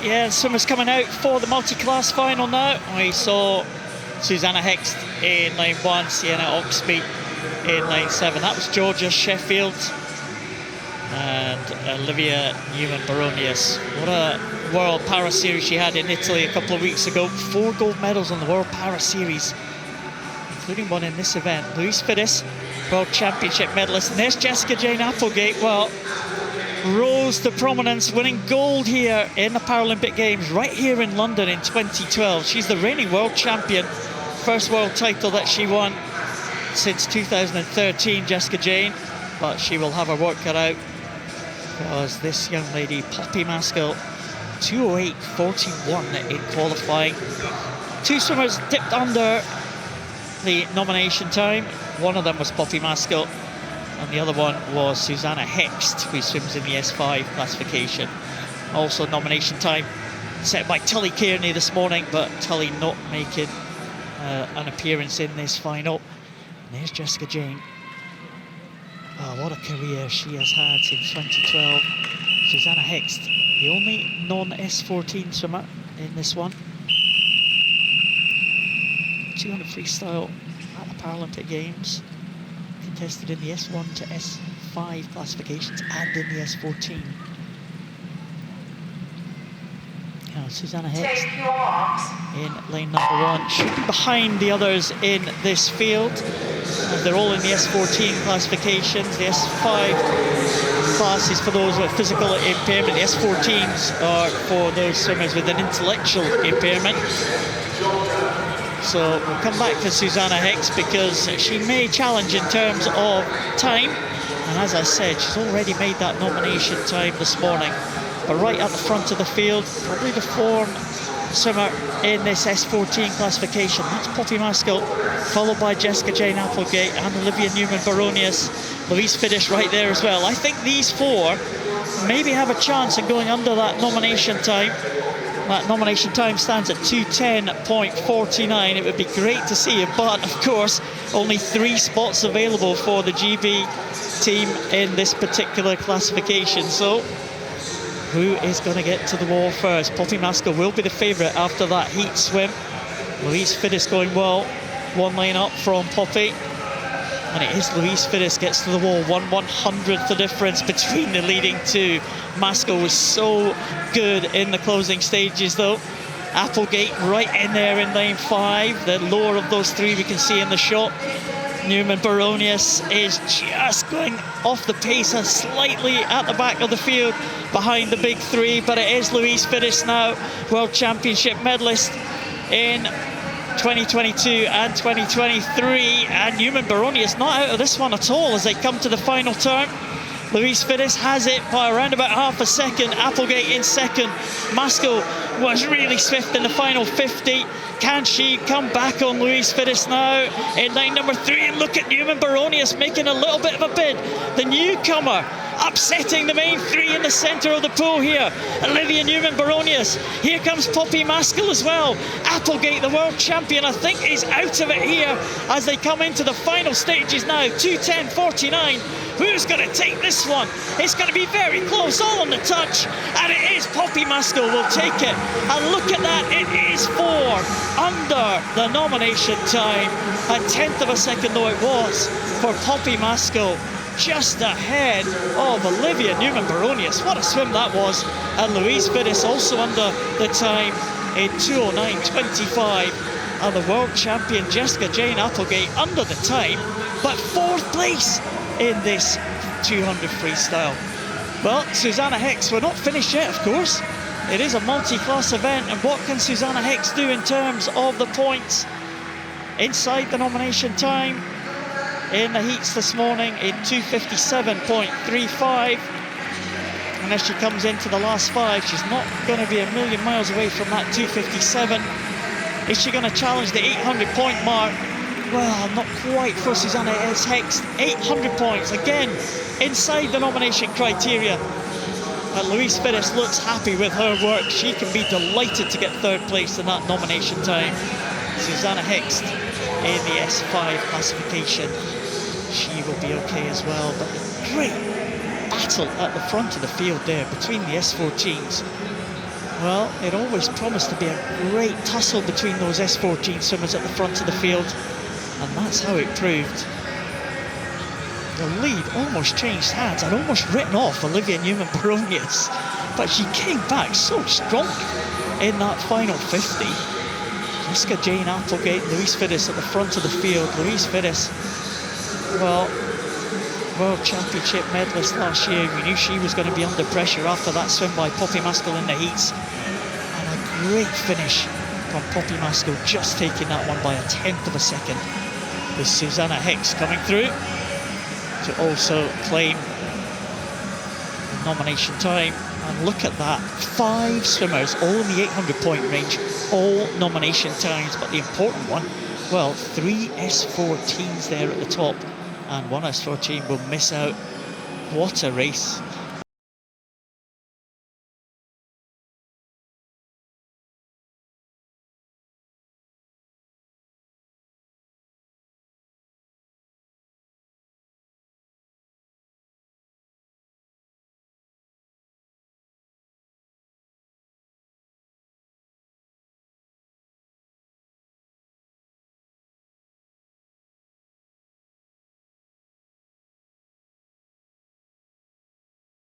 Yeah, swimmers coming out for the multi-class final now. We saw Susanna Hext in lane 1, Sienna Oxby in lane 7. That was Georgia Sheffield and Olivia Newman-Baronius. What a World Para Series she had in Italy a couple of weeks ago. 4 gold medals on the World Para Series, including one in this event. Louise Fiddis, World Championship medalist. And there's Jessica Jane Applegate. Well, rose to prominence, winning gold here in the Paralympic Games right here in London in 2012. She's the reigning world champion. First world title that she won since 2013, Jessica Jane. But she will have her work cut out, because this young lady, Poppy Maskill, 2:08.41 in qualifying. 2 swimmers dipped under the nomination time. One of them was Poppy Maskill, and the other one was Susanna Hext, who swims in the S5 classification. Also nomination time set by Tully Kearney this morning, but Tully not making an appearance in this final. And there's Jessica Jane. Oh, what a career she has had since 2012. Susanna Hext, the only non-S14 swimmer in this one. 200 freestyle at the Paralympic Games, contested in the S1 to S5 classifications and in the S14. Now, Susanna Hext in lane number 1, should be behind the others in this field. They're all in the S14 classifications. The S5 class is for those with physical impairment. The S14s are for those swimmers with an intellectual impairment. So we'll come back to Susanna Hext, because she may challenge in terms of time. And as I said, she's already made that nomination time this morning. But right at the front of the field, probably the form swimmer in this S14 classification, that's Poppy Maskill, followed by Jessica Jane Applegate and Olivia Newman-Baronius. Louise Fiddis right there as well. I think these 4 maybe have a chance of going under that nomination time. That nomination time stands at 2:10.49. It would be great to see it, but of course, only 3 spots available for the GB team in this particular classification. So, who is going to get to the wall first? Poppy Maskill will be the favourite after that heat swim. Louise Fiddis going well, 1 lane up from Poppy. And it is Louise Fiddis gets to the wall, 1/100th the difference between the leading 2. Maskill was so good in the closing stages though. Applegate right in there in lane 5. The lower of those 3 we can see in the shot. Newman-Baronius is just going off the pace and slightly at the back of the field behind the big 3, but it is Louise Fiddis now, World Championship medalist in 2022 and 2023, and Newman-Baronius not out of this one at all as they come to the final turn. Louise Fiddis has it by around about half a second. Applegate in second. Maskill was really swift in the final 50. Can she come back on Louise Fiddis now in lane number 3? And look at Newman-Baronius making a little bit of a bid. The newcomer upsetting the main 3 in the centre of the pool here. Olivia Newman-Baronius. Here comes Poppy Maskill as well. Applegate, the world champion, I think is out of it here as they come into the final stages now. 2:10.49. Who's going to take this one? It's going to be very close, all on the touch. And it is Poppy Maskill will take it. And look at that, it is 4 under the nomination time. A 1/10 of a second though it was for Poppy Maskill. Just ahead of Olivia Newman-Baronius. What a swim that was. And Louise Fiddis also under the time in 2:09.25. And the world champion Jessica Jane Applegate under the time, but 4th place in this 200 freestyle. Well, Susanna Hext, we're not finished yet, of course. It is a multi-class event, and what can Susanna Hext do in terms of the points inside the nomination time in the heats this morning in 2:57.35? And as she comes into the last 5, she's not going to be a million miles away from that 2:57. Is she going to challenge the 800-point mark? Well, not quite for Susanna Hext. 800 points, again, inside the nomination criteria. And Louise Fiddis looks happy with her work. She can be delighted to get 3rd place in that nomination time. Susanna Hext in the S5 classification. She will be okay as well, but a great battle at the front of the field there between the S14s. Well, it always promised to be a great tussle between those S14 swimmers at the front of the field, and that's how it proved. The lead almost changed hands. I'd almost written off Olivia Newman-Baronius, but she came back so strong in that final 50. Jessica Jane Applegate, Louise Fiddis at the front of the field. Louise Fiddis, well, World Championship medalist last year. We knew she was going to be under pressure after that swim by Poppy Maskill in the heats. And a great finish from Poppy Maskill, just taking that one by a 1/10 of a second. With Susanna Hicks coming through to also claim the nomination time. And look at that, 5 swimmers, all in the 800-point range, all nomination times. But the important one, well, 3 S14s there at the top, and 1 S14 will miss out. What a race.